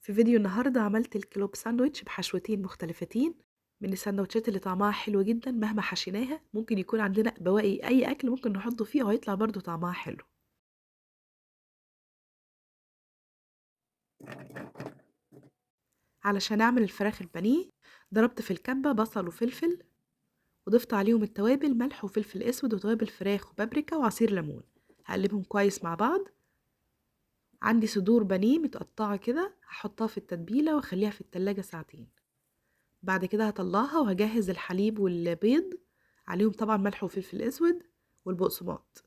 في فيديو النهاردة عملت الكلوب ساندويتش بحشوتين مختلفتين من السندوتشات اللي طعمها حلو جدا مهما حشيناها. ممكن يكون عندنا بواقي أي أكل ممكن نحطه فيه وهيطلع برضو طعمها حلو. علشان أعمل الفراخ البانيه ضربت في الكبة بصل وفلفل وضفت عليهم التوابل ملح وفلفل أسود وتوابل فراخ وبابريكا وعصير ليمون. هقلبهم كويس مع بعض. عندي صدور بانيه متقطعة كده هحطها في التتبيلة واخليها في التلاجة ساعتين. بعد كده هطلعها وهجهز الحليب والبيض عليهم طبعا ملح وفلفل اسود والبقسماط.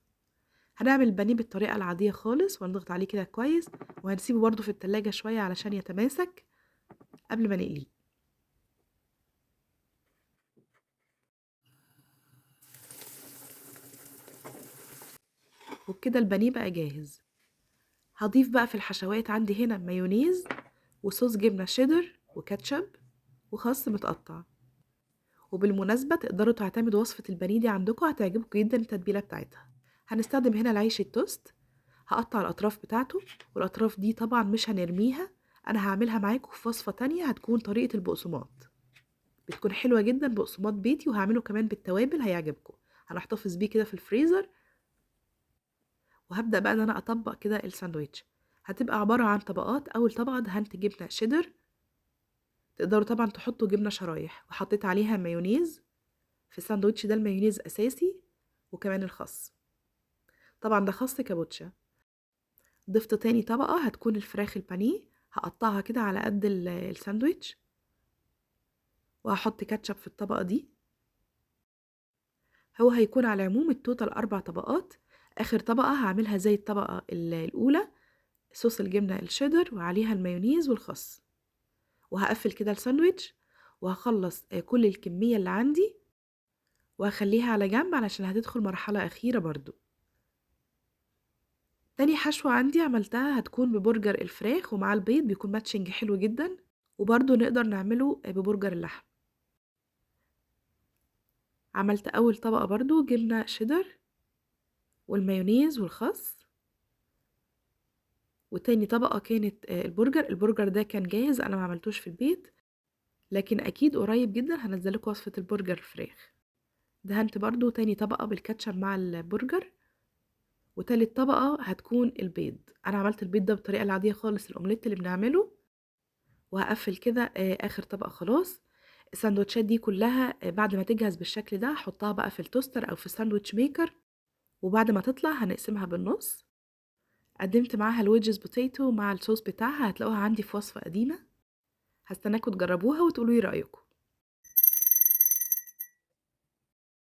هنعمل البانيه بالطريقة العادية خالص ونضغط عليه كده كويس وهنسيبه برضو في التلاجة شوية علشان يتماسك قبل ما نقليه. وبكده البانيه بقى جاهز. هضيف بقى في الحشوات عندي هنا مايونيز وصوص جبنة شيدر وكاتشب وخس متقطع. وبالمناسبة تقدروا تعتمدوا وصفة البانيه دي عندكم، هتعجبكم جدا التتبيلة بتاعتها. هنستخدم هنا العيش التوست، هقطع الأطراف بتاعته والأطراف دي طبعا مش هنرميها. أنا هعملها معاكم في وصفة تانية هتكون طريقة البقسماط، بتكون حلوة جدا بقسماط بيتي وهعمله كمان بالتوابل هيعجبكم. هنحتفظ بيه كده في الفريزر. وهبدأ بقى ان انا اطبق كده الساندويتش. هتبقى عبارة عن طبقات. اول طبقة دهنت جبنة شيدر، تقدروا طبعا تحطوا جبنة شرايح وحطيت عليها مايونيز. في الساندويتش ده المايونيز اساسي وكمان الخس، طبعا ده خس كابوتشا. ضفت تاني طبقة هتكون الفراخ البانيه، هقطعها كده على قد الساندويتش وهحط كاتشب في الطبقة دي. هو هيكون على العموم التوتال 4 طبقات. اخر طبقة هعملها زي الطبقة الاولى، صوص الجبنة الشيدر وعليها المايونيز والخس. وهقفل كده الساندويتش وهخلص كل الكمية اللي عندي وهخليها على جنب علشان هتدخل مرحلة أخيرة برضو. تاني حشوة عندي عملتها هتكون ببرجر الفراخ ومع البيض، بيكون ماتشنج حلو جدا. وبرضو نقدر نعمله ببرجر اللحم. عملت أول طبقة برضو جبنة شيدر والمايونيز والخس. وتاني طبقة كانت البرجر ده كان جاهز، أنا ما عملتوش في البيت، لكن أكيد قريب جدا هنزلكوا وصفة البرجر الفراخ. دهنت برضو تاني طبقة بالكاتشب مع البرجر. وتالت طبقة هتكون البيض. أنا عملت البيض ده بالطريقة العادية خالص، الأومليت اللي بنعمله. وهقفل كده آخر طبقة خلاص. الساندوتشات دي كلها بعد ما تجهز بالشكل ده هحطها بقى في التوستر أو في الساندوتش ميكر. وبعد ما تطلع هنقسمها بالنص. قدمت معاها الويدجز بوتيتو مع الصوص بتاعها، هتلاقوها عندي في وصفة قديمة. هستناكوا تجربوها وتقولوا لي رأيكم.